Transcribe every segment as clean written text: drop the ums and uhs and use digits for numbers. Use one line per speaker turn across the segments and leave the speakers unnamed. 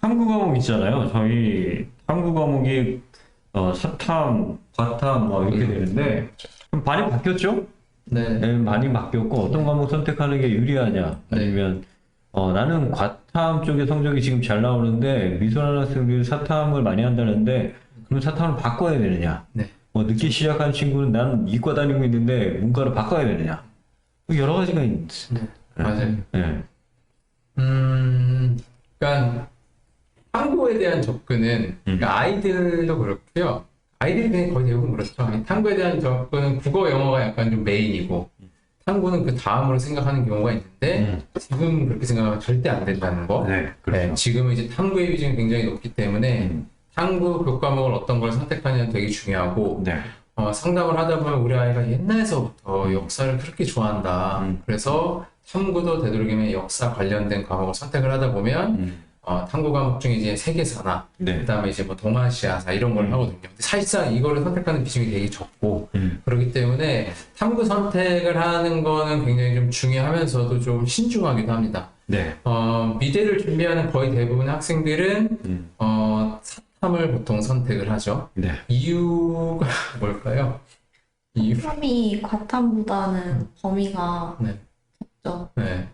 탐구 과목 있잖아요. 저희 탐구 과목이 사탐, 과탐 뭐 이렇게 되는데 좀 많이 바뀌었죠?
네.
네, 많이 바뀌었고 어떤 과목 선택하는 게 유리하냐 아니면 나는 과탐 쪽에 성적이 지금 잘 나오는데 미술하는 학생들이 사탐을 많이 한다는데 그럼 사탐을 바꿔야 되느냐?
네.
늦게 시작한 친구는 난 이과 다니고 있는데 문과로 바꿔야 되느냐? 뭐 여러 가지가 있는데.
네. 맞아요.
네.
그러니까 탐구에 대한 접근은 그러니까 아이들도 그렇고요. 아이들이 그냥 거의 대부분 그렇죠. 이 탐구에 대한 접근은 국어, 영어가 약간 좀 메인이고 탐구는 그 다음으로 생각하는 경우가 있는데 지금 그렇게 생각하면 절대 안 된다는 거.
네, 그렇죠.
네, 지금은 이제 탐구의 비중이 굉장히 높기 때문에 탐구 교과목을 어떤 걸 선택하냐는 되게 중요하고
네.
상담을 하다 보면 우리 아이가 옛날서부터 역사를 그렇게 좋아한다. 그래서 탐구도 되도록이면 역사 관련된 과목을 선택을 하다 보면 탐구 과목 중에 이제 세계사나
네.
그다음에 이제 뭐 동아시아사 이런 걸 하거든요. 근데 사실상 이거를 선택하는 비중이 되게 적고 그렇기 때문에 탐구 선택을 하는 거는 굉장히 좀 중요하면서도 좀 신중하기도 합니다.
네.
미대를 준비하는 거의 대부분의 학생들은 사탐을 보통 선택을 하죠.
네.
이유가 뭘까요? 이유?
사탐이 과탐보다는 범위가
네.
적죠.
네.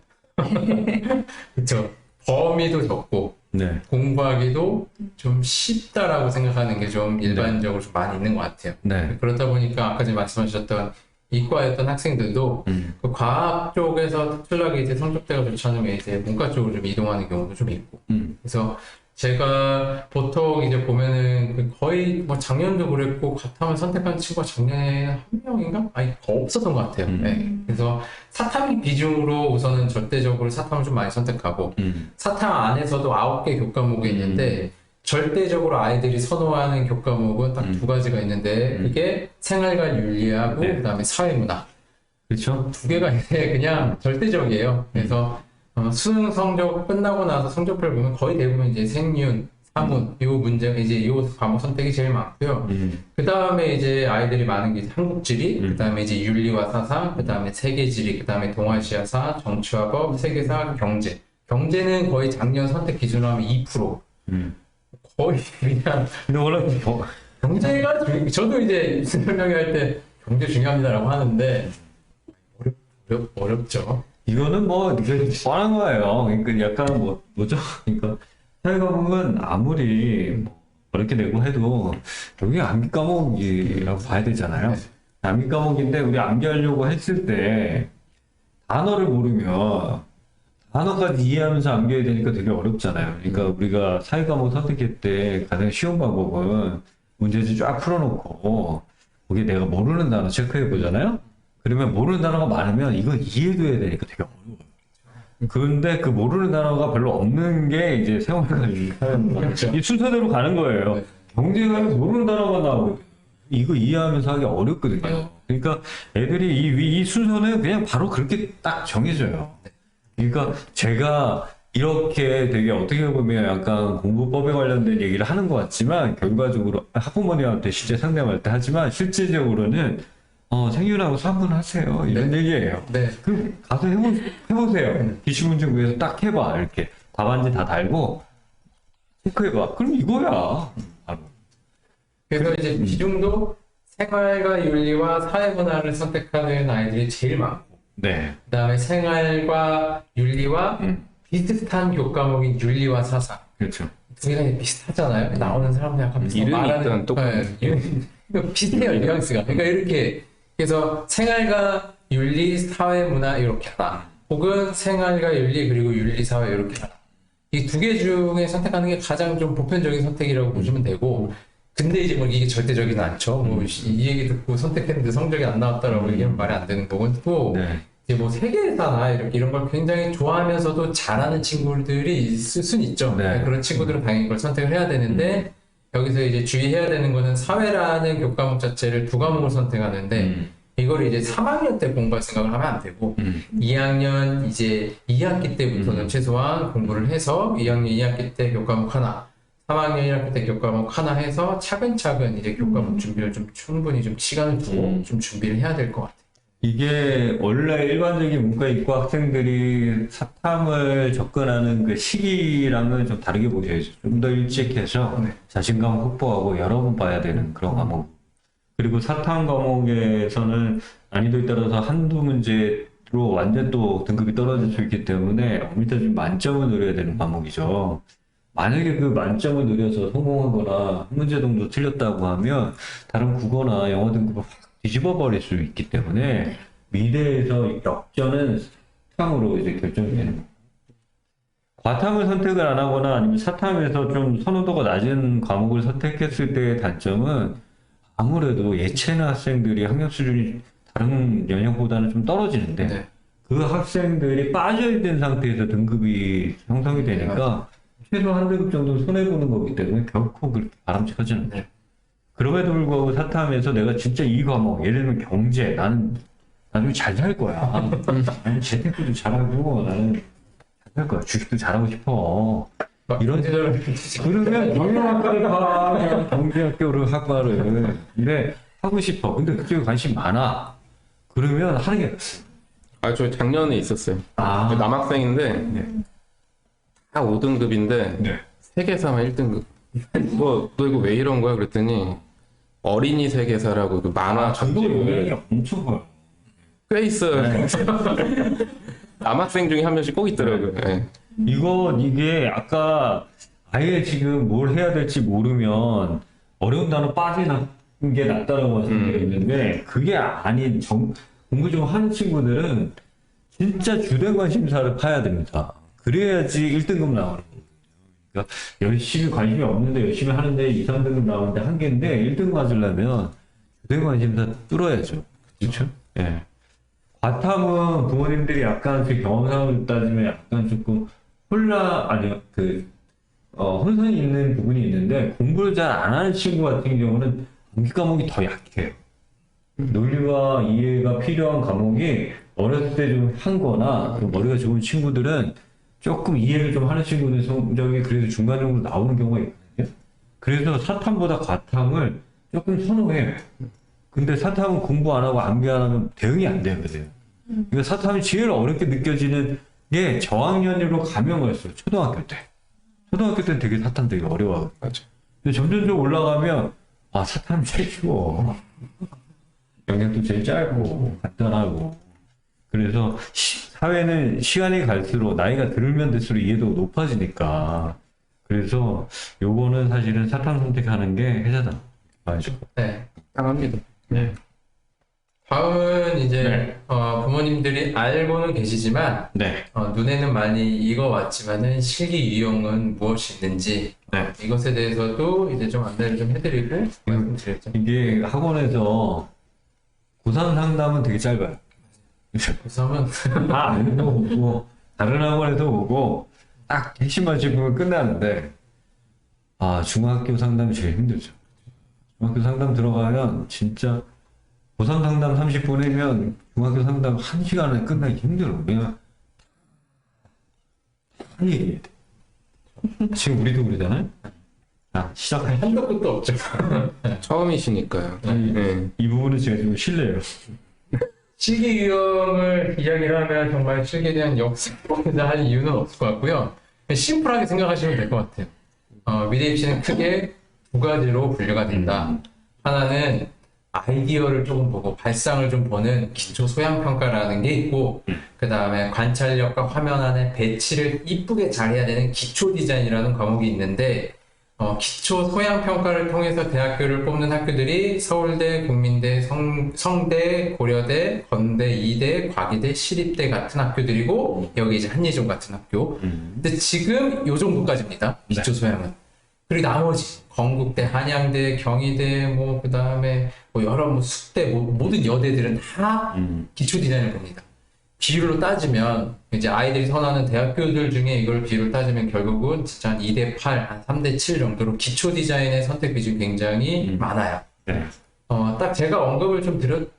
그렇죠. 범위도 적고
네.
공부하기도 좀 쉽다라고 생각하는 게 좀 일반적으로 좀 많이 있는 것 같아요.
네.
그러다 보니까 아까 전에 말씀하셨던 이과였던 학생들도 그 과학 쪽에서 특출나게 이제 성적대가 좋지 않으면 이제 문과 쪽으로 좀 이동하는 경우도 좀 있고. 그래서 제가 보통 이제 보면은 그 거의 뭐 작년도 그랬고 과탐을 선택한 친구가 작년에 한 명인가? 아니 더 없었던 것 같아요. 네. 그래서 사탐 비중으로 우선은 절대적으로 사탐을 좀 많이 선택하고 사탐 안에서도 9개 교과목이 있는데 절대적으로 아이들이 선호하는 교과목은 딱 두 가지가 있는데 그게 생활과 윤리하고
네.
그다음에 사회문화.
그렇죠.
두 개가 이제 그냥 절대적이에요. 그래서 수능 성적 끝나고 나서 성적표를 보면 거의 대부분 이제 생윤, 사문 요 문제가 이제 요 과목 선택이 제일 많고요. 그 다음에 이제 아이들이 많은 게 이제 한국지리, 그 다음에 이제 윤리와 사상, 그 다음에 세계지리, 그 다음에 동아시아사, 정치와 법, 세계사, 경제. 경제는 거의 작년 선택 기준으로 하면 2%. 거의 그냥
근데 원래
경제가 저도 이제 설명회 할 때 경제 중요합니다라고 하는데 어렵죠.
이거는 뭐 이게 뻔한 거예요. 그러니까 약간 뭐죠? 그러니까 사회과목은 아무리 뭐 그렇게 내고 해도 여기 암기 과목이라고 봐야 되잖아요. 암기 과목인데 우리 암기하려고 했을 때 단어를 모르면 단어까지 이해하면서 암기해야 되니까 되게 어렵잖아요. 그러니까 우리가 사회과목 선택할 때 가장 쉬운 방법은 문제집 쫙 풀어놓고 거기에 내가 모르는 단어 체크해 보잖아요. 그러면 모르는 단어가 많으면 이건 이해돼야 되니까 되게 어려워요. 그런데 그 모르는 단어가 별로 없는 게 이제 생활관리
그렇죠.
이 순서대로 가는 거예요.
네.
경제가 모르는 단어가 나오고 이거 이해하면서 하기 어렵거든요. 그러니까 애들이 이 순서는 그냥 바로 그렇게 딱 정해져요. 그러니까 제가 이렇게 되게 어떻게 보면 약간 공부법에 관련된 얘기를 하는 것 같지만 결과적으로 학부모님한테 실제 상담할 때 하지만 실질적으로는 생윤하고 사문하세요 이런 얘기예요.
네.
그럼 가서 해보세요. 기출문제 구해서 딱 해봐 이렇게 답안지 다 달고 체크해봐. 그럼 이거야. 바로.
그래서 이제 비중도 생활과 윤리와 사회문화를 선택하는 아이들이 제일 많고
네.
그다음에 생활과 윤리와 비슷한 교과목인 윤리와 사상
그렇죠.
두 개가 비슷하잖아요. 나오는 사람들 약간 비슷한
이름이
말하는
일단 똑같아요.
비슷해요 뉘앙스가. 그러니까 이렇게 그래서 생활과 윤리, 사회문화 이렇게 하나 혹은 생활과 윤리 그리고 윤리, 사회 이렇게 하나 이 두 개 중에 선택하는 게 가장 좀 보편적인 선택이라고 보시면 되고 근데 이제 뭐 이게 절대적이진 않죠. 뭐 이 얘기 듣고 선택했는데 성적이 안 나왔다라고 얘기하면 말이 안 되는 거고 또
네.
이제 뭐 세계사나 이런 걸 굉장히 좋아하면서도 잘하는 친구들이 있을 순 있죠.
네.
그런 친구들은 당연히 그걸 선택을 해야 되는데 여기서 이제 주의해야 되는 거는 사회라는 교과목 자체를 두 과목을 선택하는데 이거를 이제 3학년 때 공부할 생각을 하면 안 되고 2학년 이제 2학기 때부터는 최소한 공부를 해서 2학년 2학기 때 교과목 하나 3학년 1학기 때 교과목 하나 해서 차근차근 이제 교과목 준비를 좀 충분히 좀 시간을 두고 좀 준비를 해야 될 것 같아요.
이게 원래 일반적인 문과 이과 학생들이 사탐을 접근하는 그 시기랑은 좀 다르게 보셔야죠. 좀 더 일찍 해서
네.
자신감 확보하고 여러 번 봐야 되는 그런 과목. 그리고 사탐 과목에서는 난이도에 따라서 한두 문제로 완전 또 등급이 떨어질 수 있기 때문에 어미터 좀 만점을 노려야 되는 과목이죠. 만약에 그 만점을 노려서 성공하거나 한 문제 정도 틀렸다고 하면 다른 국어나 영어 등급을 확 뒤집어 버릴 수 있기 때문에 미대에서 역전은 사탐으로 이제 결정이 되는 거예요. 과탐을 선택을 안 하거나 아니면 사탐에서 좀 선호도가 낮은 과목을 선택했을 때의 단점은 아무래도 예체능 학생들이 학력 수준이 다른 연령보다는 좀 떨어지는데
네.
그 학생들이 빠져있는 상태에서 등급이 형성이 되니까 최소 한 등급 정도 손해보는 거기 때문에 결코 그렇게 바람직하지는 않아요.
네.
그럼에도 불구하고 사탐에서 내가 진짜 이 과목, 예를 들면 경제, 나는 나중에 잘 살 거야. 나는 재테크도 잘하고 나는 잘 살 거야. 주식도 잘하고 싶어. 이런 그러면 경영학과를 가. 그냥 경제학교를 학과를. 근데 하고 싶어. 근데 그쪽에 관심 많아. 그러면 하는 게
아, 저 작년에 있었어요.
아,
남학생인데
네.
다 5등급인데
네.
세계사만 1등급. 너 이거 왜 이런 거야? 그랬더니 어린이 세계사라고 그 만화
전도 요령이
잡지를
엄청 커요.
꽤 있어요. 남학생 중에 한 명씩 꼭 있더라고요. 네.
이게 아까 아예 지금 뭘 해야 될지 모르면 어려운 단어 빠지는 게 낫다라고 말씀드렸는데 그게 아닌 공부 좀 하는 친구들은 진짜 주된 관심사를 파야 됩니다. 그래야지 1등급 나오는 거예요. 그러니까 열심히 관심이 없는데 열심히 하는데 2, 3등급 나오는데 한계인데 1등 맞으려면 주된 관심사 뚫어야죠. 그렇죠? 예. 과탐은 부모님들이 약간 그 경험상으로 따지면 약간 조금 혼선이 있는 부분이 있는데 공부를 잘 안 하는 친구 같은 경우는 암기 과목이 더 약해요. 논리와 이해가 필요한 과목이 어렸을 때 좀 한 거나 그 머리가 좋은 친구들은 조금 이해를 좀 하는 친구는 성적이 그래도 중간 정도 나오는 경우가 있거든요. 그래서 사탐보다 과탐을 조금 선호해요. 근데 사탐은 공부 안 하고 암기 안 하면 대응이 안 되거든요. 그러니까 사탐이 제일 어렵게 느껴지는 게 저학년으로 가면 갈수록 초등학교 때. 초등학교 때는 되게 사탐 되게 어려워요.
맞아.
근데 점점 좀 올라가면 아 사탐이 제일 쉬워. 영역도 제일 짧고 간단하고. 그래서 사회는 시간이 갈수록 나이가 들면 들수록 이해도가 높아지니까. 그래서 요거는 사실은 사탐 선택하는 게 해자다. 맞죠?
네.
땅합니다.
네.
다음은 이제
네.
부모님들이 알고는 계시지만
네.
눈에는 많이 익어왔지만은 실기 유형은 무엇이 있는지
네.
이것에 대해서도 이제 좀 안내를 좀 해드리고 말씀드렸죠.
이게 학원에서 고3 상담은 되게 짧아요.
우선은
다 알고 오고 다른 학원에서 오고 딱 핵심만 짚으면 끝나는데 중학교 상담이 제일 힘들죠. 중학교 상담 들어가면 진짜 고3 상담 30분이면 중학교 상담 1시간에 끝나기 힘들어. 왜냐면 다 얘기해야 돼. 지금 우리도 그러잖아요. 시작해.
한도 끝도 없죠.
처음이시니까요. 네.
이 부분은 제가 좀 실례예요.
실기 유형을 이야기를 하면 정말 실기에 대한 역사를 할 이유는 없을 것 같고요. 심플하게 생각하시면 될 것 같아요. 미대 입시는 크게 두 가지로 분류가 된다. 하나는 아이디어를 조금 보고 발상을 좀 보는 기초 소양 평가라는 게 있고, 그 다음에 관찰력과 화면 안에 배치를 이쁘게 잘해야 되는 기초 디자인이라는 과목이 있는데, 기초 소양 평가를 통해서 대학교를 뽑는 학교들이 서울대, 국민대, 성대, 고려대, 건대, 이대, 과기대, 시립대 같은 학교들이고, 여기 이제 한예종 같은 학교. 근데 지금 요 정도까지입니다. 기초 소양은. 그리고 나머지 건국대, 한양대, 경희대, 그 다음에 여러 숙대, 모든 여대들은 다 기초 디자인을 봅니다. 비율로 따지면 이제 아이들이 선호하는 대학교들 중에 이걸 비율로 따지면 결국은 진짜 한 2대 8, 한 3대 7 정도로 기초 디자인의 선택 비중이 굉장히 많아요.
네.
딱 제가 언급을 좀 드렸던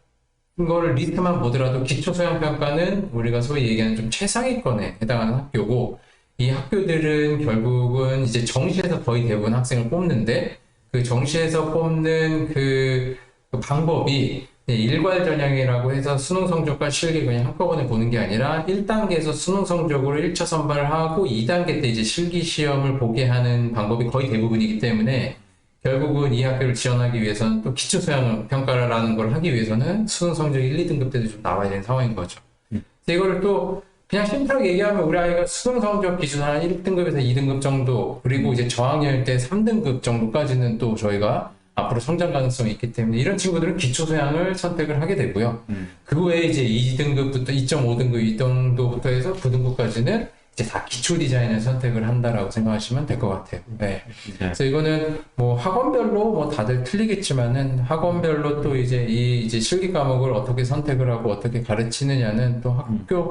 거를 리스트만 보더라도 기초 소양 평가는 우리가 소위 얘기하는 좀 최상위권에 해당하는 학교고, 이 학교들은 결국은 이제 정시에서 거의 대부분 학생을 뽑는데, 그 정시에서 뽑는 그 방법이 일괄 전형이라고 해서 수능 성적과 실기 그냥 한꺼번에 보는 게 아니라 1단계에서 수능 성적으로 1차 선발을 하고 2단계 때 이제 실기 시험을 보게 하는 방법이 거의 대부분이기 때문에 결국은 이 학교를 지원하기 위해서는 또 기초 소양 평가라는 걸 하기 위해서는 수능 성적 1, 2등급 때도 좀 나와야 되는 상황인 거죠. 그래서 이거를 또 그냥 심플하게 얘기하면 우리 아이가 수능 성적 기준 한 1등급에서 2등급 정도 그리고 이제 저학년일 때 3등급 정도까지는 또 저희가 앞으로 성장 가능성이 있기 때문에 이런 친구들은 기초 소양을 선택을 하게 되고요. 그 외에 이제 2등급부터 2.5등급 이 정도부터 해서 9등급까지는 이제 다 기초 디자인을 선택을 한다라고 생각하시면 될 것 같아요. 네. 그래서 이거는 뭐 학원별로 뭐 다들 틀리겠지만은 학원별로 또 이제 이 이제 실기 과목을 어떻게 선택을 하고 어떻게 가르치느냐는 또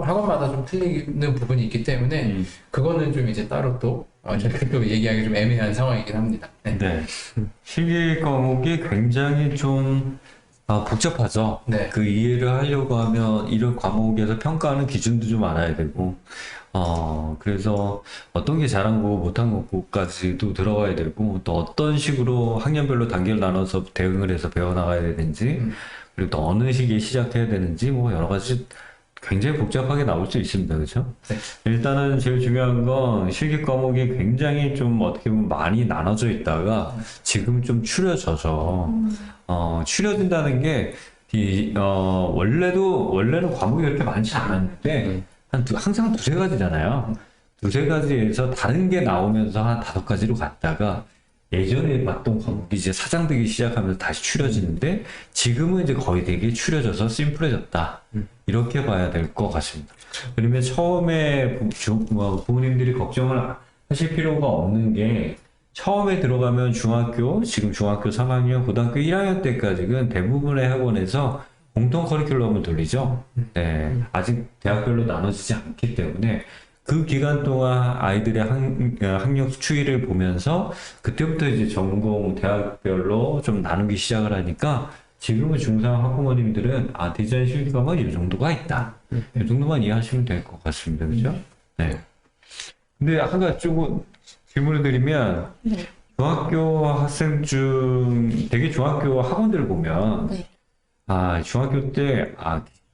학원마다 좀 틀리는 부분이 있기 때문에 그거는 좀 이제 따로 또 저희가 또 얘기하기 좀 애매한 상황이긴 합니다. 네.
네. 실기 과목이 굉장히 좀 복잡하죠.
네.
그 이해를 하려고 하면 이런 과목에서 평가하는 기준도 좀 알아야 되고, 그래서 어떤 게 잘한 거, 못한 거까지도 들어가야 되고, 또 어떤 식으로 학년별로 단계를 나눠서 대응을 해서 배워나가야 되는지, 그리고 또 어느 시기에 시작해야 되는지, 뭐 여러 가지 굉장히 복잡하게 나올 수 있습니다. 그렇죠?
네.
일단은 제일 중요한 건 실기 과목이 굉장히 좀 어떻게 보면 많이 나눠져 있다가 지금 좀 추려져서 추려진다는 게 원래는 과목이 그렇게 많지 않았는데 항상 두세 가지잖아요. 두세 가지에서 다른 게 나오면서 한 5가지로 갔다가 예전에 봤던 과목이 이제 사장되기 시작하면서 다시 추려지는데 지금은 이제 거의 되게 추려져서 심플해졌다. 이렇게 봐야 될 것 같습니다. 그러면 처음에 부모님들이 걱정을 하실 필요가 없는 게 처음에 들어가면 지금 중학교 3학년, 고등학교 1학년 때까지는 대부분의 학원에서 공통 커리큘럼을 돌리죠. 네, 아직 대학별로 나눠지지 않기 때문에 그 기간 동안 아이들의 학력 추이를 보면서 그때부터 이제 전공 대학별로 좀 나누기 시작을 하니까 지금은 중3 학부모님들은 디자인 실기 과목은 이 정도가 있다. 이 정도만 이해하시면 될 것 같습니다. 그죠? 네. 근데 아까 조금 질문을 드리면
네.
중학교 학생 되게 중학교 학원들을 보면
네.
중학교 때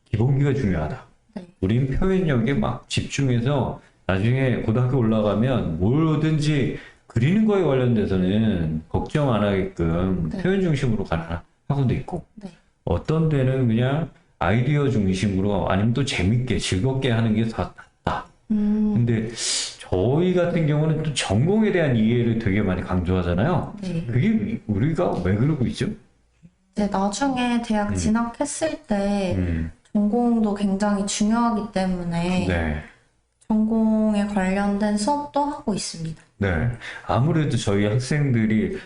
기본기가 중요하다.
네.
우린 표현력에 막 집중해서 나중에 고등학교 올라가면 뭐든지 그리는 거에 관련돼서는 걱정 안 하게끔
네.
표현 중심으로 가는 학원도 있고
네.
어떤 데는 그냥 아이디어 중심으로 아니면 또 재밌게 즐겁게 하는 게 더 낫다. 근데 저희 같은 경우는 또 전공에 대한 이해를 되게 많이 강조하잖아요.
네.
그게 우리가 왜 그러고 있죠?
이제 나중에 대학 진학했을 때 전공도 굉장히 중요하기 때문에
네.
전공에 관련된 수업도 하고 있습니다.
네. 아무래도 저희 학생들이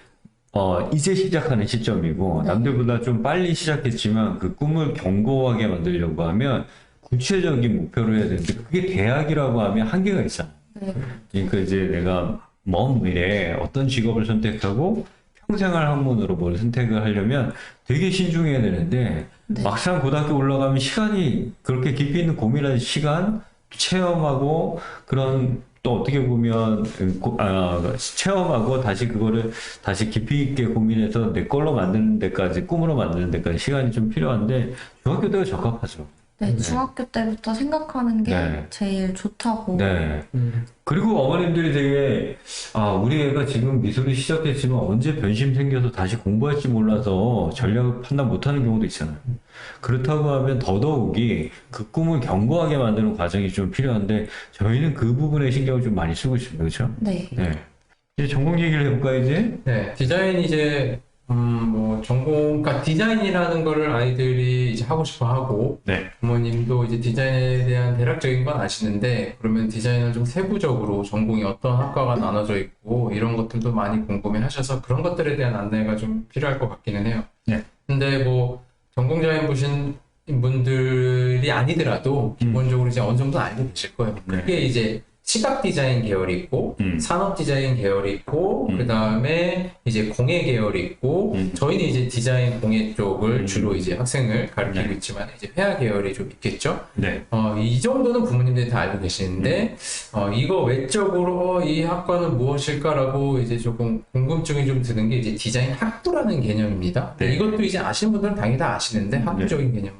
이제 시작하는 시점이고,
네.
남들보다 좀 빨리 시작했지만 그 꿈을 견고하게 만들려고 하면 구체적인 목표를 해야 되는데, 그게 대학이라고 하면 한계가 있잖아요.
네.
그러니까 이제 내가 먼 미래에 어떤 직업을 선택하고 평생할 학문으로 뭘 선택을 하려면 되게 신중해야 되는데,
네.
막상 고등학교 올라가면 시간이 그렇게 깊이 있는 고민할 시간, 체험하고 그런 또 어떻게 보면 체험하고 다시 그거를 다시 깊이 있게 고민해서 내 걸로 만드는 데까지 꿈으로 만드는 데까지 시간이 좀 필요한데 중학교 때가 적합하죠.
네, 중학교 때부터 생각하는 게
네.
제일 좋다고.
네. 그리고 어머님들이 되게 우리 애가 지금 미술을 시작했지만 언제 변심 생겨서 다시 공부할지 몰라서 전략 판단 못하는 경우도 있잖아요. 그렇다고 하면 더더욱이 그 꿈을 견고하게 만드는 과정이 좀 필요한데 저희는 그 부분에 신경을 좀 많이 쓰고 있습니다. 그렇죠?
네.
네. 이제 전공 얘기를 해볼까요, 이제?
네, 디자인 이제 뭐 그러니까 디자인이라는 거를 아이들이 이제 하고 싶어 하고
네.
부모님도 이제 디자인에 대한 대략적인 건 아시는데 그러면 디자인을 좀 세부적으로 전공이 어떤 학과가 나눠져 있고 이런 것들도 많이 궁금해 하셔서 그런 것들에 대한 안내가 좀 필요할 것 같기는 해요.
네.
근데 뭐 전공자인 분들이 아니더라도 기본적으로 이제 어느 정도 알고 계실 거예요. 그게 이제 시각 디자인 계열이 있고 산업 디자인 계열이 있고 그다음에 이제 공예 계열이 있고 저희는 이제 디자인 공예 쪽을 주로 이제 학생을 가르치고
네.
있지만 이제 회화 계열이 좀 있겠죠.
네.
이 정도는 부모님들이 다 알고 계시는데 이거 외적으로 이 학과는 무엇일까라고 이제 조금 궁금증이 좀 드는 게 이제 디자인 학부라는 개념입니다.
네.
이것도 이제 아시는 분들은 당연히 다 아시는데 학부적인 개념.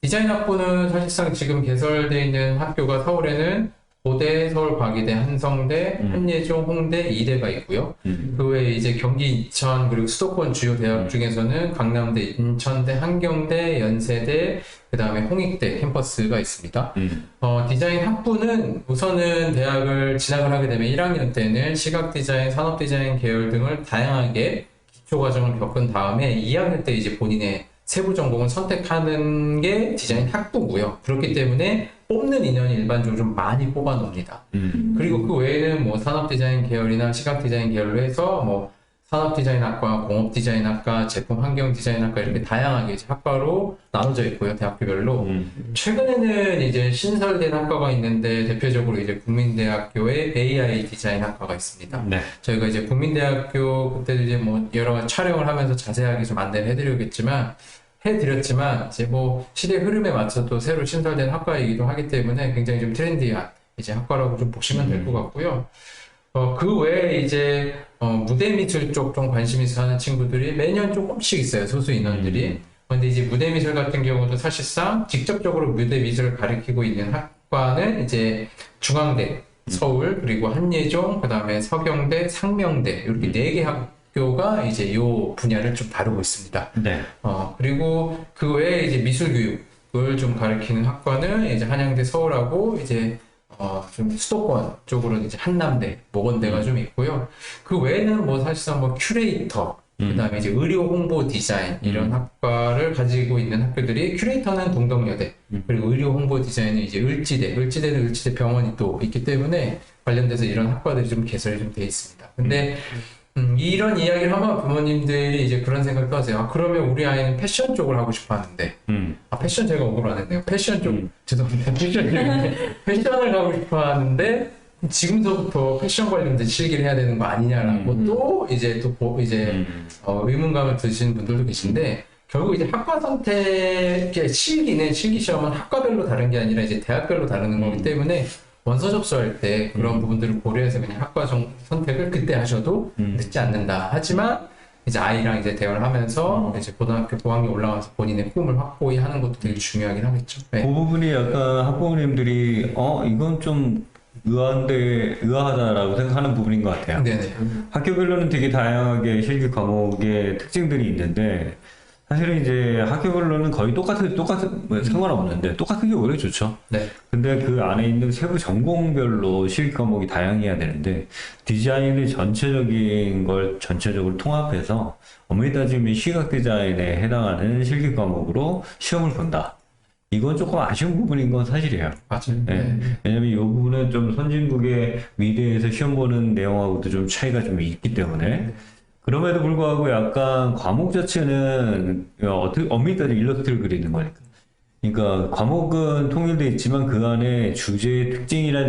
디자인 학부는 사실상 지금 개설되어 있는 학교가 서울에는 고대, 서울과기대, 한성대, 한예종, 홍대, 이대가 있고요. 그 외에 이제 경기, 인천 그리고 수도권 주요 대학 중에서는 강남대, 인천대, 한경대, 연세대, 그 다음에 홍익대 캠퍼스가 있습니다. 디자인 학부는 우선은 대학을 진학을 하게 되면 1학년 때는 시각 디자인, 산업 디자인 계열 등을 다양하게 기초 과정을 겪은 다음에 2학년 때 이제 본인의 세부 전공을 선택하는 게 디자인 학부고요. 그렇기 때문에 뽑는 인원이 일반적으로 좀 많이 뽑아 놓습니다. 그리고 그 외에는 뭐 산업 디자인 계열이나 시각 디자인 계열로 해서 뭐 산업 디자인학과, 공업 디자인학과, 제품 환경 디자인학과 이렇게 다양하게 이제 학과로 나눠져 있고요. 대학교별로. 최근에는 이제 신설된 학과가 있는데 대표적으로 이제 국민대학교의 AI 디자인 학과가 있습니다.
네.
저희가 이제 국민대학교 그때도 이제 뭐 여러 가지 촬영을 하면서 자세하게 좀 안내를 해드렸지만 이제 뭐 시대 흐름에 맞춰 또 새로 신설된 학과이기도 하기 때문에 굉장히 좀 트렌디한 이제 학과라고 좀 보시면 될 것 같고요. 그 외에 이제 무대 미술 쪽 좀 관심 있어 하는 친구들이 매년 조금씩 있어요. 소수 인원들이. 근데 이제 무대 미술 같은 경우도 사실상 직접적으로 무대 미술을 가르치고 있는 학과는 이제 중앙대, 서울, 그리고 한예종, 그다음에 서경대, 상명대 이렇게 4개 학교가 이제 요 분야를 좀 다루고 있습니다.
네.
그리고 그 외에 이제 미술 교육을 좀 가르치는 학과는 이제 한양대, 서울하고 이제 좀 수도권 쪽으로는 이제 한남대, 모건대가 좀 있고요. 그 외에는 뭐 사실상 뭐 큐레이터, 그다음에 이제 의료 홍보 디자인 이런 학과를 가지고 있는 학교들이 큐레이터는 동덕여대, 그리고 의료 홍보 디자인은 이제 을지대는 을지대 병원이 또 있기 때문에 관련돼서 이런 학과들이 좀 개설이 좀 돼 있습니다. 근데 이런 이야기를 하면 부모님들이 이제 그런 생각도 하세요. 그러면 우리 아이는 패션 쪽을 하고 싶어 하는데, 패션 제가 언급을 안 했네요. 패션 쪽, 죄송합니다. 패션을 가고 싶어 하는데, 지금서부터 패션 관련된 실기를 해야 되는 거 아니냐라고 또 이제 의문감을 드시는 분들도 계신데, 결국 이제 학과 선택의 실기 시험은 학과별로 다른 게 아니라 이제 대학별로 다루는 거기 때문에 원서 접수할 때 그런 부분들을 고려해서 그냥 학과 선택을 그때 하셔도 늦지 않는다. 하지만 이제 아이랑 이제 대화를 하면서 이제 고등학교 고학년 올라와서 본인의 꿈을 확고히 하는 것도 되게 중요하긴 하겠죠. 네.
그 부분이 약간 학부모님들이 이건 좀 의아하다라고 생각하는 부분인 것 같아요.
네네.
학교별로는 되게 다양하게 실기 과목의 특징들이 있는데 사실은 이제 학교별로는 거의 똑같은 뭐 상관없는데 똑같은 게 오히려 좋죠.
네.
근데 그 안에 있는 세부 전공별로 실기 과목이 다양해야 되는데 디자인의 전체적인 걸 전체적으로 통합해서 엄밀히 따지면 시각 디자인에 해당하는 실기 과목으로 시험을 본다. 이건 조금 아쉬운 부분인 건 사실이에요.
맞아요.
네. 왜냐면 이 부분은 좀 선진국의 미대에서 시험 보는 내용하고도 좀 차이가 좀 있기 때문에 그럼에도 불구하고 약간 과목 자체는 엄밀히 따지면 일러스트를 그리는 거니까. 그러니까 과목은 통일돼 있지만 그 안에 주제의 특징이나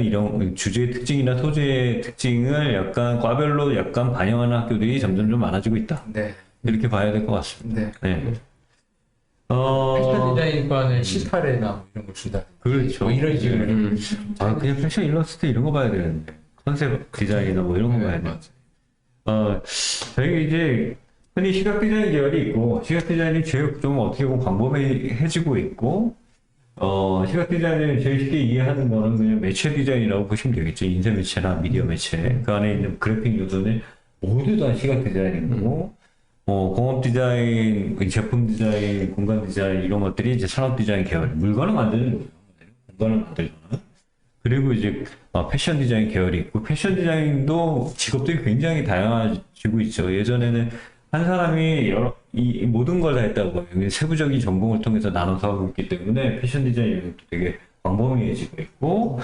소재의 특징을 약간 과별로 약간 반영하는 학교들이 점점 좀 많아지고 있다.
네.
이렇게 봐야 될 것 같습니다.
네.
네.
패션 디자인과는 실타래나 뭐 이런 걸 준다.
그렇죠.
뭐 이런 식으로.
그냥 패션 일러스트 이런 거 봐야 되는데. 컨셉 디자인이나 뭐 이런 거 봐야 돼. 저희가 이제 흔히 시각 디자인 계열이 있고, 시각 디자인이 제일 좀 어떻게 보면 광범위해지고 있고, 시각 디자인을 제일 쉽게 이해하는 거는 그냥 매체 디자인이라고 보시면 되겠죠. 인쇄 매체나 미디어 매체. 그 안에 있는 그래픽 요소는 모두 다 시각 디자인인 거고, 공업 디자인, 제품 디자인, 공간 디자인 이런 것들이 이제 산업 디자인 계열, 물건을 만드는 거예요. 공간을 만들잖아요. 그리고 이제 패션 디자인 계열이 있고, 패션 디자인도 직업들이 굉장히 다양해지고 있죠. 예전에는 한 사람이 이 모든 걸 다 했다고 세부적인 전공을 통해서 나눠서 하고 있기 때문에 패션 디자인 영역도 되게 광범위해지고 있고,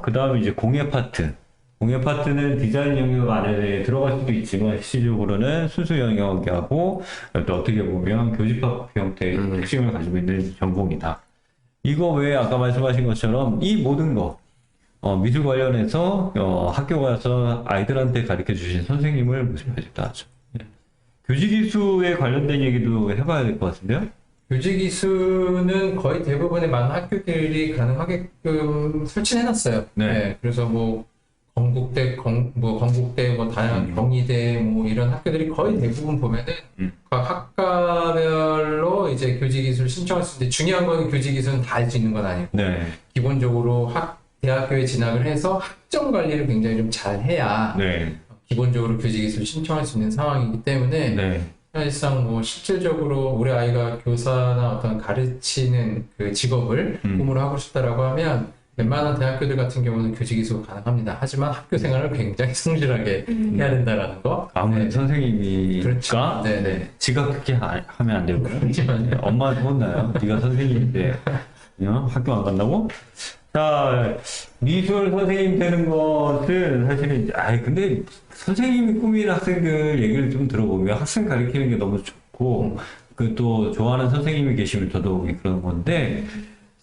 그 다음에 이제 공예 파트는 디자인 영역 안에 들어갈 수도 있지만 실질적으로는 순수 영역하고 또 어떻게 보면 교집합 형태의 특징을 가지고 있는 전공이다. 이거 외에 아까 말씀하신 것처럼 이 모든 거 미술 관련해서 학교 가서 아이들한테 가르쳐 주신 선생님을 모집하셨다 하죠. 예. 교직이수에 관련된 얘기도 해봐야 될 것 같은데요?
교직이수는 거의 대부분의 많은 학교들이 가능하게끔 설치해놨어요.
네.
그래서 뭐 건국대, 건국대, 뭐 다양한 경희대, 뭐 이런 학교들이 거의 대부분 보면은 각 학과별로 이제 교직이수를 신청할 수 있는데 중요한 건 교직이수는 다 할 수 있는 건 아니고
네.
기본적으로 대학교에 진학을 해서 학점 관리를 굉장히 좀 잘 해야
네.
기본적으로 교직이수를 신청할 수 있는 상황이기 때문에
네.
사실상 뭐 실질적으로 우리 아이가 교사나 어떤 가르치는 그 직업을 꿈으로 하고 싶다라고 하면 웬만한 대학교들 같은 경우는 교직이수가 가능합니다. 하지만 학교 생활을 굉장히 성실하게 해야 된다라는 거.
아무래도
네.
선생님이니까
그렇죠. 네네.
지가 그렇게 하면 안 되고
그렇지만요.
엄마한테 혼나요. 네가 선생님인데 학교 안 간다고? 자, 미술 선생님 되는 것은 사실은 근데 선생님이 꿈인 학생들 얘기를 좀 들어보면 학생 가르치는 게 너무 좋고 그 또 좋아하는 선생님이 계시면 더더욱이 그런 건데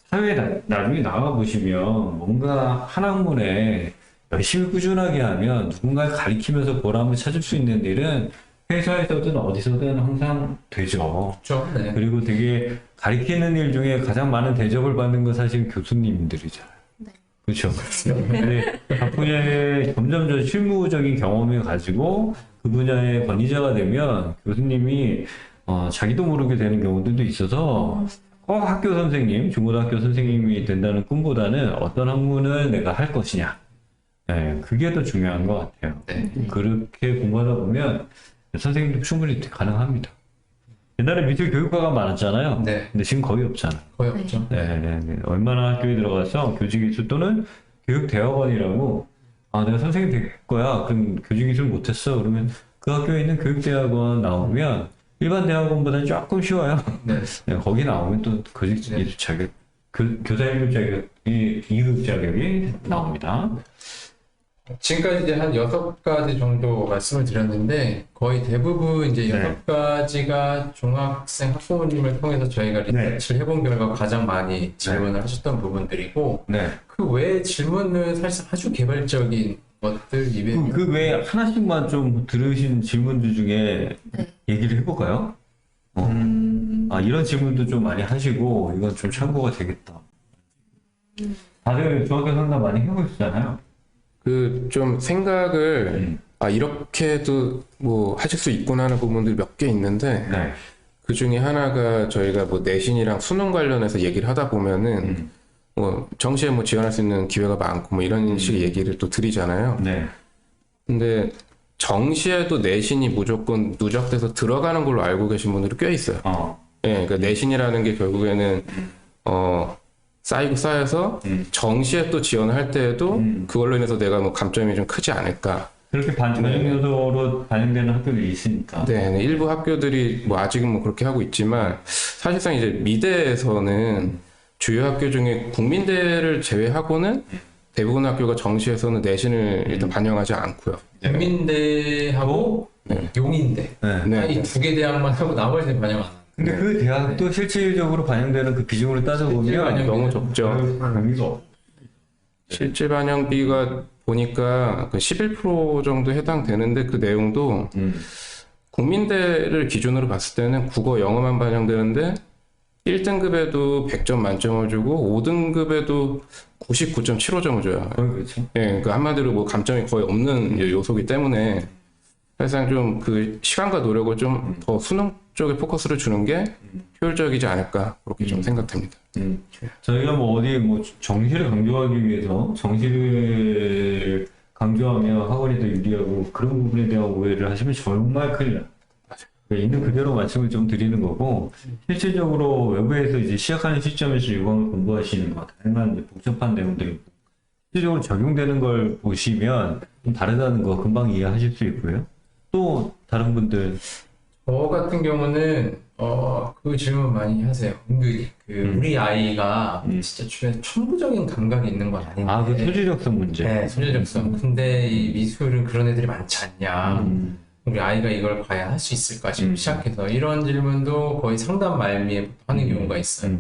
사회에 나중에 나가 보시면 뭔가 한 학문에 열심히 꾸준하게 하면 누군가를 가리키면서 보람을 찾을 수 있는 일은 회사에서든 어디서든 항상 되죠.
그렇죠. 네.
그리고 되게 가리키는 일 중에 가장 많은 대접을 받는 건 사실 교수님들이잖아요.
네.
그렇죠. 근데 각 분야에 점점 더 실무적인 경험을 가지고 그 분야의 권위자가 되면 교수님이 자기도 모르게 되는 경우들도 있어서 학교 선생님, 중고등학교 선생님이 된다는 꿈보다는 어떤 학문을 내가 할 것이냐. 네, 그게 더 중요한 것 같아요.
네.
그렇게 공부하다 보면 선생님도 충분히 가능합니다. 옛날에 미술 교육과가 많았잖아요.
네.
근데 지금 거의 없잖아요.
거의 없죠.
네. 얼마나 학교에 들어가서 교직이수 또는 교육대학원이라고 내가 선생님 될 거야. 그럼 교직이수를 못했어. 그러면 그 학교에 있는 교육대학원 나오면 일반 대학원보다는 조금 쉬워요.
네.
네, 거기 나오면 또 교직이수 자격, 교사 1급 자격이 2급 자격이 나옵니다.
지금까지 이제 한 6가지 정도 말씀을 드렸는데 거의 대부분 이제
네.
6가지가 중학생 학부모님을 통해서 저희가 리서치를 해본 결과 가장 많이 질문을 하셨던 부분들이고
네.
그 외의 질문은 사실상 아주 개발적인 것들
그 외에 하나씩만 좀 들으신 질문들 중에
네.
얘기를 해볼까요? 이런 질문도 좀 많이 하시고 이건 좀 참고가 되겠다. 다들 중학교 상담 많이 해보시잖아요.
그 좀 생각을 이렇게도 뭐 하실 수 있구나 하는 부분들이 몇 개 있는데
네.
그 중에 하나가 저희가 뭐 내신이랑 수능 관련해서 얘기를 하다 보면은 뭐 정시에 뭐 지원할 수 있는 기회가 많고 뭐 이런 식의 얘기를 또 드리잖아요.
네.
근데 정시에도 내신이 무조건 누적돼서 들어가는 걸로 알고 계신 분들이 꽤 있어요. 예, 그러니까 내신이라는 게 결국에는 쌓이고 쌓여서 정시에 또 지원을 할 때에도 그걸로 인해서 내가 뭐 감점이 좀 크지 않을까.
그렇게 전형 요소로 반영되는 학교들이 있으니까.
네, 일부 학교들이 뭐 아직은 뭐 그렇게 하고 있지만 사실상 이제 미대에서는 주요 학교 중에 국민대를 제외하고는 대부분 학교가 정시에서는 내신을 일단 반영하지 않고요.
국민대하고 용인대
네.
이 2개 대학만 하고 나머지는 반영 안 합니다.
근데 그 대학도 실질적으로 반영되는 그 비중으로 따져보면
너무 적죠.
의미가 없.
실질 반영비가 보니까 그 11% 정도 해당되는데 그 내용도 국민대를 기준으로 봤을 때는 국어 영어만 반영되는데 1등급에도 100점 만점을 주고 5등급에도 99.75점을 줘요.
그렇죠.
예, 그러니까 한마디로 뭐 감점이 거의 없는 요소기 때문에 사실상 좀 그 시간과 노력을 좀 더 수능 쪽에 포커스를 주는 게 효율적이지 않을까 그렇게 좀 생각됩니다.
저희가 뭐 어디 뭐 정시를 강조하기 위해서 정시를 강조하면 학원이 더 유리하고 그런 부분에 대한 오해를 하시면 정말 큰일 나요. 있는 그대로 말씀을 좀 드리는 거고 실질적으로 외부에서 이제 시작하는 시점에서 유광을 공부하시는 것 다양한 이제 복잡한 내용들이 실질적으로 적용되는 걸 보시면 좀 다르다는 거 금방 이해하실 수 있고요. 또 다른 분들
저 같은 경우는 그 질문 많이 하세요. 은근히 우리 아이가 진짜 주변에 천부적인 감각이 있는 건 아닌데
그 소지적성 문제.
네, 소재적성. 근데 이 미술은 그런 애들이 많지 않냐. 우리 아이가 이걸 과연 할 수 있을까 지금 시작해서 이런 질문도 거의 상담 말미에 하는 경우가 있어요.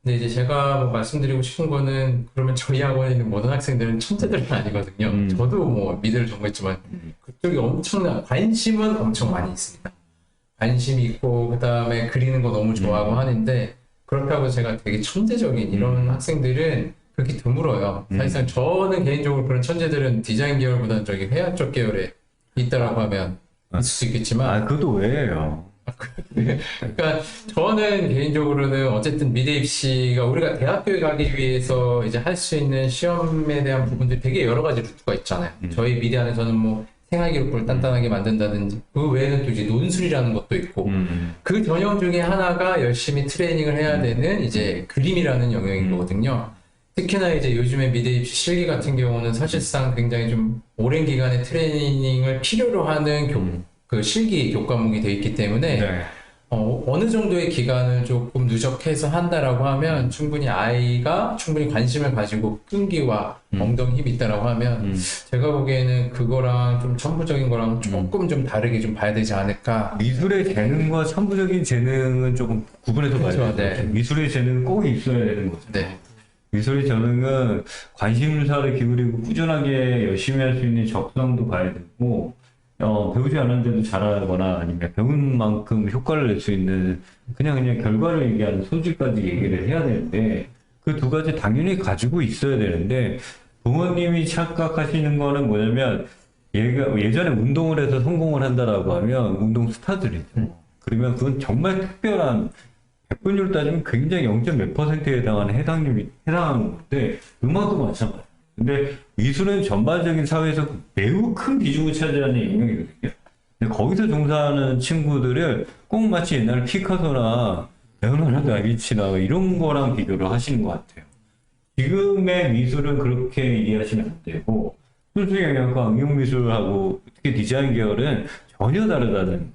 근데 이제 제가 뭐 말씀드리고 싶은 거는 그러면 저희 학원에 있는 모든 학생들은 천재들은 아니거든요. 저도 뭐 미대를 전공했지만 그쪽이 엄청난 관심은 엄청 많이 있습니다. 관심이 있고 그다음에 그리는 거 너무 좋아하고 하는데 그렇다고 제가 되게 천재적인 이런 학생들은 그렇게 드물어요. 사실상 저는 개인적으로 그런 천재들은 디자인 계열보다는 저기 회화 쪽 계열에 있다라고 하면 있을 수 있겠지만
그것도 왜예요?
그러니까 저는 개인적으로는 어쨌든 미대 입시가 우리가 대학교에 가기 위해서 이제 할 수 있는 시험에 대한 부분들이 되게 여러 가지 루트가 있잖아요. 저희 미대 안에서는 뭐 생활기록부를 단단하게 만든다든지 그 외에는 또 이제 논술이라는 것도 있고 그 전형 중에 하나가 열심히 트레이닝을 해야 되는 이제 그림이라는 영역인 거거든요. 특히나 이제 요즘에 미대 입시 실기 같은 경우는 사실상 굉장히 좀 오랜 기간의 트레이닝을 필요로 하는 그 실기 교과목이 되어 있기 때문에
네.
어느 정도의 기간을 조금 누적해서 한다라고 하면 충분히 아이가 충분히 관심을 가지고 끈기와 엉덩이 힘이 있다라고 하면 제가 보기에는 그거랑 좀 천부적인 거랑 조금 좀 다르게 좀 봐야 되지 않을까.
미술의 재능과 천부적인 재능은 조금 구분해서 봐야
그렇죠,
돼요.
네.
미술의 재능은 꼭 있어야 되는 거죠.
네.
미술의 재능은 관심사를 기울이고 꾸준하게 열심히 할 수 있는 적성도 봐야 되고, 배우지 않았는데도 잘하거나 아니면 배운 만큼 효과를 낼 수 있는 그냥 결과를 얘기하는 소질까지 얘기를 해야 되는데, 그 두 가지 당연히 가지고 있어야 되는데, 부모님이 착각하시는 거는 뭐냐면, 얘가 예전에 운동을 해서 성공을 한다라고 하면 운동 스타들이죠. 그러면 그건 정말 특별한 100분율 따지면 굉장히 0.몇 %에 해당하는 해당하는 건데, 음악도 마찬가지예요. 근데 미술은 전반적인 사회에서 매우 큰 비중을 차지하는 영역이거든요. 근데 거기서 종사하는 친구들을 꼭 마치 옛날 피카소나 레오나르도 다빈치나 이런 거랑 비교를 하시는 것 같아요. 지금의 미술은 그렇게 이해하시면 안 되고, 순수 영역과 응용미술하고 특히 디자인 계열은 전혀 다르다는 거.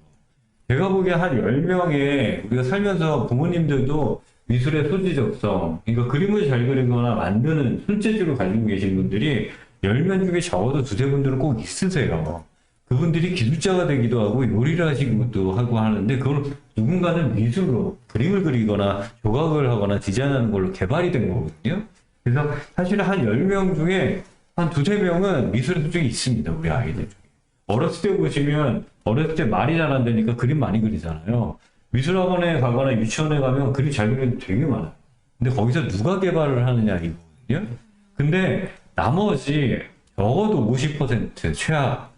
제가 보기에 한 10명에 우리가 살면서 부모님들도 미술의 소지적성, 그러니까 그림을 잘 그리거나 만드는 손재주를 가지고 계신 분들이 10명 중에 적어도 두세 분들은 꼭 있으세요. 그분들이 기술자가 되기도 하고 요리를 하시기도 하고 하는데 그걸 누군가는 미술로 그림을 그리거나 조각을 하거나 디자인하는 걸로 개발이 된 거거든요. 그래서 사실은 한 10명 중에 한 두세 명은 미술의 소질이 있습니다. 우리 아이들 중에. 어렸을 때 보시면 어렸을 때 말이 잘 안 되니까 그림 많이 그리잖아요. 미술학원에 가거나 유치원에 가면 그림 잘 그리는 되게 많아요. 근데 거기서 누가 개발을 하느냐 이거거든요. 근데 나머지 적어도 50% 최하.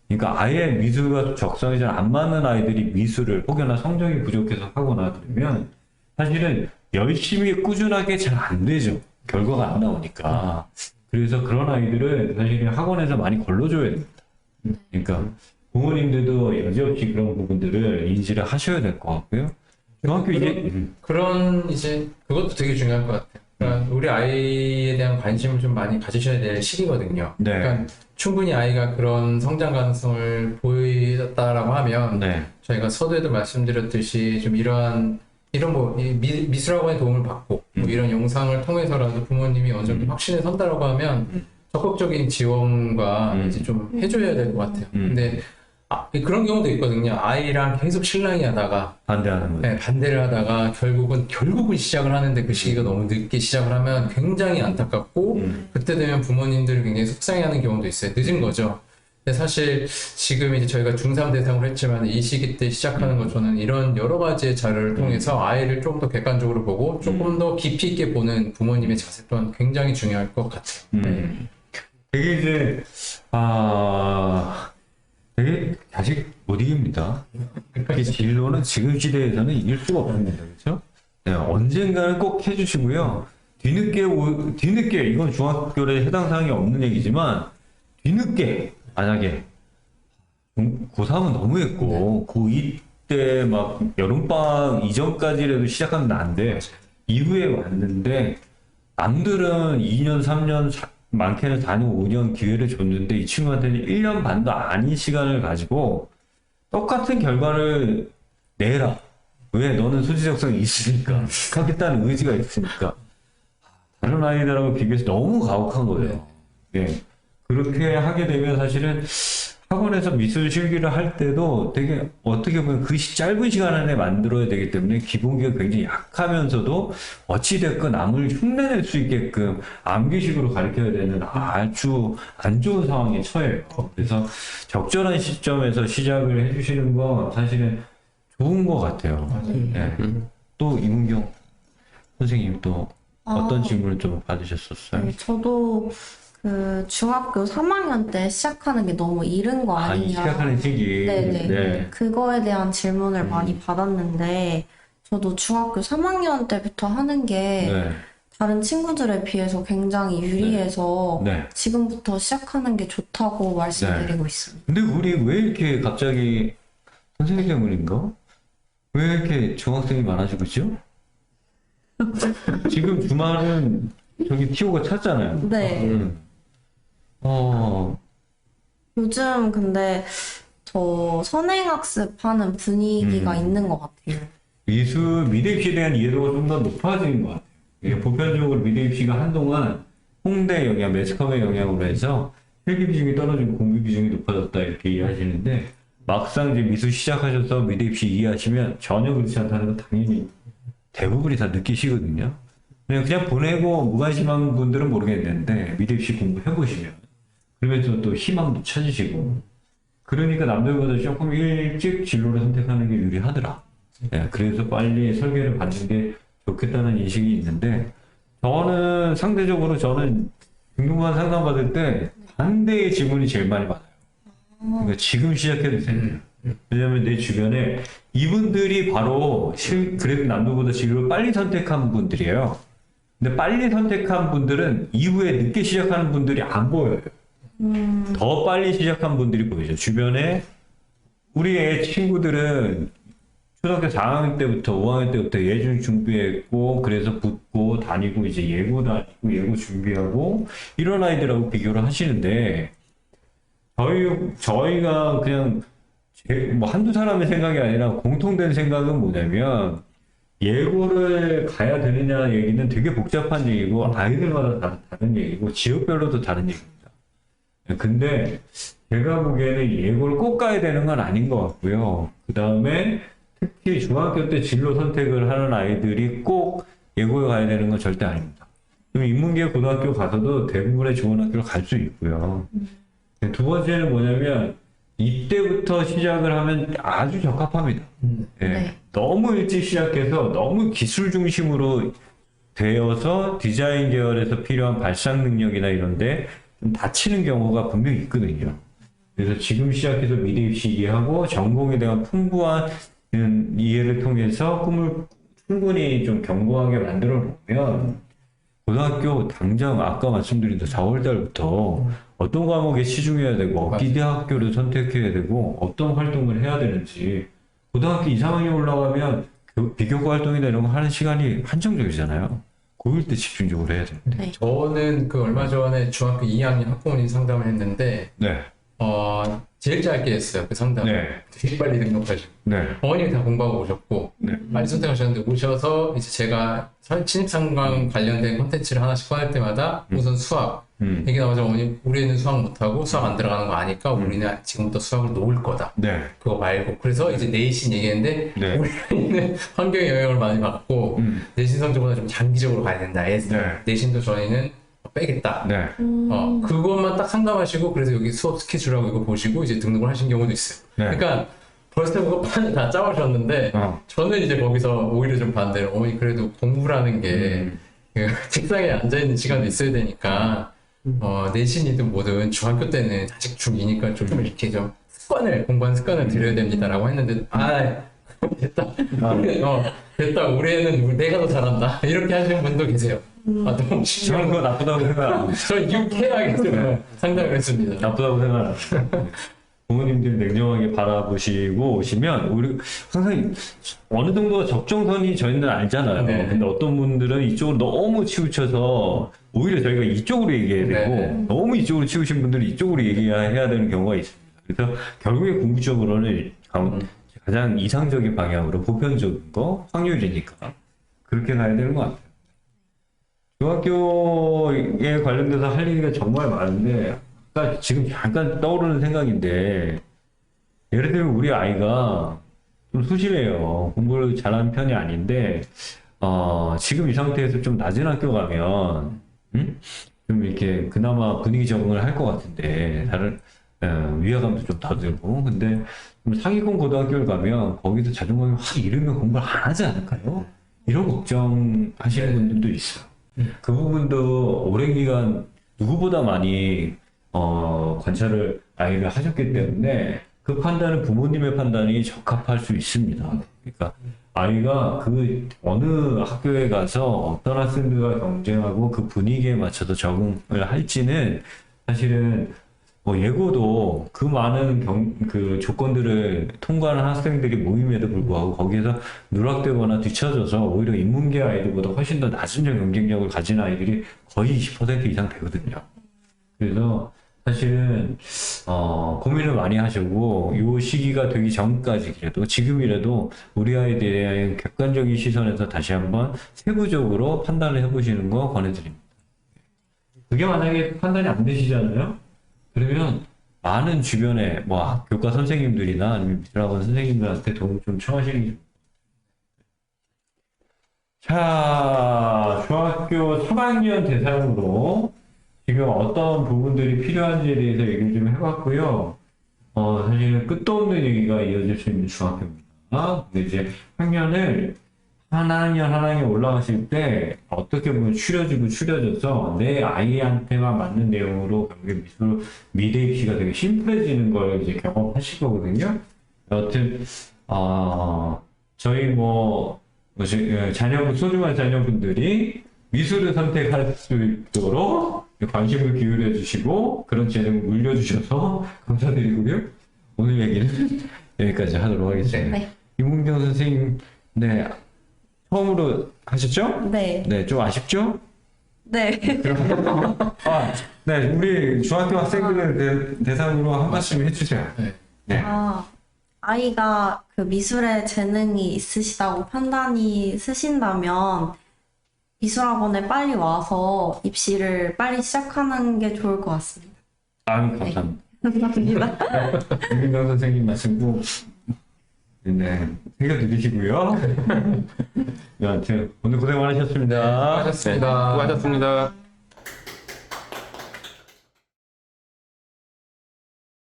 그러니까 아예 미술과 적성이 잘 안 맞는 아이들이 미술을 혹여나 성적이 부족해서 하거나 그러면 사실은 열심히 꾸준하게 잘 안 되죠. 결과가 안 나오니까. 그래서 그런 아이들은 사실 학원에서 많이 걸러줘야 됩니다. 그러니까 부모님들도 여지없이 그런 부분들을 인지를 하셔야 될 것 같고요. 중학교 이제
그런 이제 그것도 되게 중요한 것 같아요. 그러니까 우리 아이에 대한 관심을 좀 많이 가지셔야 될 시기거든요.
네.
그러니까 충분히 아이가 그런 성장 가능성을 보였다라고 하면
네.
저희가 서두에도 말씀드렸듯이 좀 이런 뭐 미술학원의 도움을 받고 뭐 이런 영상을 통해서라도 부모님이 어느 정도 확신에 선다라고 하면 적극적인 지원과 이제 좀 해줘야 될 것 같아요. 근데 그런 경우도 있거든요. 아이랑 계속 실랑이 하다가
반대하는 거죠.
네, 반대를 하다가 결국은 시작을 하는데 그 시기가 너무 늦게 시작을 하면 굉장히 안타깝고 그때 되면 부모님들이 굉장히 속상해하는 경우도 있어요. 늦은 거죠. 근데 사실 지금 이제 저희가 중3 대상으로 했지만 이 시기 때 시작하는 것 저는 이런 여러 가지의 자료를 통해서 아이를 조금 더 객관적으로 보고 조금 더 깊이 있게 보는 부모님의 자세 또한 굉장히 중요할 것 같아요. 네.
되게 이제 되게 자식 못 이깁니다. 이 진로는 지금 시대에서는 이길 수가 없습니다. 그렇죠? 네, 언젠가는 꼭 해주시고요. 뒤늦게 이건 중학교에 해당 사항이 없는 얘기지만 뒤늦게 만약에 고3은 너무했고 고2 때 막 여름방학 이전까지라도 시작하면 안 돼. 이후에 왔는데 남들은 2년, 3년, 많게는 4년, 5년 기회를 줬는데 이 친구한테는 1년 반도 아닌 시간을 가지고 똑같은 결과를 내라. 왜? 너는 소지적성이 있으니까. 하겠다는 의지가 있으니까. 다른 아이들하고 비교해서 너무 가혹한 거예요. 예. 그렇게 하게 되면 사실은 학원에서 미술 실기를 할 때도 되게 어떻게 보면 그 짧은 시간 안에 만들어야 되기 때문에 기본기가 굉장히 약하면서도 어찌됐건 남을 흉내낼 수 있게끔 암기식으로 가르쳐야 되는 아주 안 좋은 상황에 처해요. 그래서 적절한 시점에서 시작을 해주시는 건 사실은 좋은 것 같아요. 네. 또 이문경 선생님 또 어떤 질문을 좀 받으셨었어요?
네, 저도 그 중학교 3학년 때 시작하는 게 너무 이른 거 아니냐.
시작하는 시기.
네네.
네.
그거에 대한 질문을 많이 받았는데, 저도 중학교 3학년 때부터 하는 게
네.
다른 친구들에 비해서 굉장히 유리해서
네.
지금부터 시작하는 게 좋다고 말씀드리고 있습니다.
근데 우리 왜 이렇게 갑자기 선생님 때문인가? 왜 이렇게 중학생이 많아지고 있죠? 지금 주말은 저기 티오가 찼잖아요.
네. 요즘 근데 저 선행학습하는 분위기가 있는 것 같아요.
미술 미대 입시에 대한 이해도가 좀 더 높아지는 것 같아요. 이게 보편적으로 미대 입시가 한동안 홍대 영향, 매스컴의 영향으로 해서 필기 비중이 떨어지고 공부 비중이 높아졌다 이렇게 이해하시는데 막상 이제 미술 시작하셔서 미대 입시 이해하시면 전혀 그렇지 않다는 건 당연히 대부분이 다 느끼시거든요. 그냥 보내고 무관심한 분들은 모르겠는데 미대 입시 공부해보시면 그러면서 또 희망도 찾으시고 그러니까 남들보다 조금 일찍 진로를 선택하는 게 유리하더라. 예, 그래서 빨리 설계를 받는 게 좋겠다는 인식이 있는데 저는 상대적으로 저는 등록만 상담받을 때 반대의 질문이 제일 많이 받아요. 그러니까 지금 시작해도 되냐. 왜냐면 내 주변에 이분들이 바로 그래도 남들보다 진로를 빨리 선택한 분들이에요. 근데 빨리 선택한 분들은 이후에 늦게 시작하는 분들이 안 보여요. 더 빨리 시작한 분들이 보이죠. 주변에 우리 애 친구들은 초등학교 4학년 때부터 5학년 때부터 예준 준비했고 그래서 붙고 다니고 이제 예고 다니고 예고 준비하고 이런 아이들하고 비교를 하시는데 저희가 그냥 뭐 한두 사람의 생각이 아니라 공통된 생각은 뭐냐면 예고를 가야 되느냐 얘기는 되게 복잡한 얘기고 아이들마다 다른 얘기고 지역별로도 다른 얘기입니다. 근데 제가 보기에는 예고를 꼭 가야 되는 건 아닌 것 같고요. 그 다음에 특히 중학교 때 진로 선택을 하는 아이들이 꼭 예고에 가야 되는 건 절대 아닙니다. 그럼 인문계 고등학교 가서도 대부분의 좋은 학교를 갈 수 있고요. 두 번째는 뭐냐면 이때부터 시작을 하면 아주 적합합니다. 예.
네.
너무 일찍 시작해서 너무 기술 중심으로 되어서 디자인 계열에서 필요한 발상 능력이나 이런데 좀 다치는 경우가 분명히 있거든요. 그래서 지금 시작해서 미대 입시 이해하고 전공에 대한 풍부한 이해를 통해서 꿈을 충분히 좀 견고하게 만들어 놓으면 고등학교 당장 아까 말씀드린 4월 달부터 어떤 과목에 치중해야 되고 어디 대학교를 선택해야 되고 어떤 활동을 해야 되는지 고등학교 2, 3학년 올라가면 비교과 활동이나 이런 거 하는 시간이 한정적이잖아요. 고1 때 집중적으로 해야 되는데.
네.
저는 그 얼마 전에 중학교 2학년 학부모님 상담을 했는데
네.
제일 짧게 했어요. 그 상담.
네.
되게 빨리 등록하시고.
네.
어머님이 다 공부하고 오셨고
네.
빨리 선택하셨는데 오셔서 이제 제가 신입상관 관련된 콘텐츠를 하나씩 꺼낼 때마다 우선 수학 얘기 나오자 어머니 우리 애는 수학 못하고 수학 안 들어가는 거 아니까 우리는 지금부터 수학을 놓을 거다.
네.
그거 말고 그래서 이제 내신 얘기했는데
네.
우리는 환경의 영향을 많이 받고 내신 성적보다 좀 장기적으로 가야 된다. 내신도 저희는 빼겠다.
네.
그것만 딱 상담하시고 그래서 여기 수업 스케줄하고 이거 보시고 이제 등록을 하신 경우도 있어요.
네.
그러니까 벌써 그거 다 짜오셨는데 저는 이제 거기서 오히려 좀 반대로 어머니 그래도 공부라는 게 그 책상에 앉아있는 시간도 있어야 되니까 내신이든 뭐든 중학교 때는 아직 중2니까 좀 이렇게 좀 공부하는 습관을 들여야 됩니다라고 했는데 됐다. 됐다. 우리 애는 내가 더 잘한다. 이렇게 하시는 분도 계세요. 너무
저는 그거 나쁘다고 생각 안 해요.
저 유쾌하게 좀 상담을 했습니다.
나쁘다고 생각 안 해요. 부모님들이 냉정하게 바라보시고 오시면 우리 항상 어느 정도 적정선이 저희는 알잖아요.
네.
근데 어떤 분들은 이쪽으로 너무 치우쳐서 오히려 저희가 이쪽으로 얘기해야 되고
네.
너무 이쪽으로 치우신 분들은 이쪽으로 얘기해야 되는 경우가 있습니다. 그래서 결국에 궁극적으로는 가장 이상적인 방향으로 보편적인 거 확률이니까 그렇게 가야 되는 것 같아요. 중학교에 관련돼서 할 얘기가 정말 많은데 그러니까 지금 잠깐 떠오르는 생각인데, 예를 들면 우리 아이가 좀 소심해요. 공부를 잘하는 편이 아닌데, 지금 이 상태에서 좀 낮은 학교 가면, 좀 이렇게 그나마 분위기 적응을 할 것 같은데, 위화감도 좀 더 들고, 근데 좀 상위권 고등학교를 가면 거기서 자존감이 확 잃으면 공부를 안 하지 않을까요? 이런 걱정하시는 분들도 있어요. 그 부분도 오랜 기간 누구보다 많이 관찰을 아이를 하셨기 때문에 그 판단은 부모님의 판단이 적합할 수 있습니다. 그러니까 아이가 그 어느 학교에 가서 어떤 학생들과 경쟁하고 그 분위기에 맞춰서 적응을 할지는 사실은 뭐 예고도 그 많은 그 조건들을 통과하는 학생들이 모임에도 불구하고 거기에서 누락되거나 뒤처져서 오히려 인문계 아이들보다 훨씬 더 낮은 경쟁력을 가진 아이들이 거의 20% 이상 되거든요. 그래서 사실은 고민을 많이 하시고 이 시기가 되기 전까지 그래도 지금이라도 우리 아이들에 대한 객관적인 시선에서 다시 한번 세부적으로 판단을 해보시는 거 권해드립니다. 그게 만약에 판단이 안 되시잖아요? 그러면 많은 주변에 뭐 교과 선생님들이나 아니면 미술학원 선생님들한테 도움 좀 청하시는 게 좋습니다. 자, 중학교 3학년 대상으로 지금 어떤 부분들이 필요한지에 대해서 얘기를 좀 해봤고요. 사실은 끝도 없는 얘기가 이어질 수 있는 중학교입니다. 근데 이제 학년을 한 학년 올라가실 때 어떻게 보면 추려져서 내 아이한테만 맞는 내용으로 결국에 미술 미대 입시가 되게 심플해지는 걸 이제 경험하실 거거든요. 여튼 저희 소중한 자녀분들이 미술을 선택할 수 있도록 관심을 기울여 주시고 그런 재능을 물려주셔서 감사드리고요. 오늘 얘기는 여기까지 하도록 하겠습니다.
네.
이문경 선생님, 네. 처음으로 하셨죠?
네.
네, 좀 아쉽죠?
네.
네, 우리 중학교 학생들 대상으로 한 말씀 해주세요. 네.
아이가 그 미술에 재능이 있으시다고 판단이 쓰신다면 미술학원에 빨리 와서 입시를 빨리 시작하는 게 좋을 것 같습니다.
감사합니다.
감사합니다.
이문경 선생님 말씀 꼭 네, 챙겨드리시고요. 네, 오늘 고생 많으셨습니다.
수고하셨습니다.
수고하셨습니다.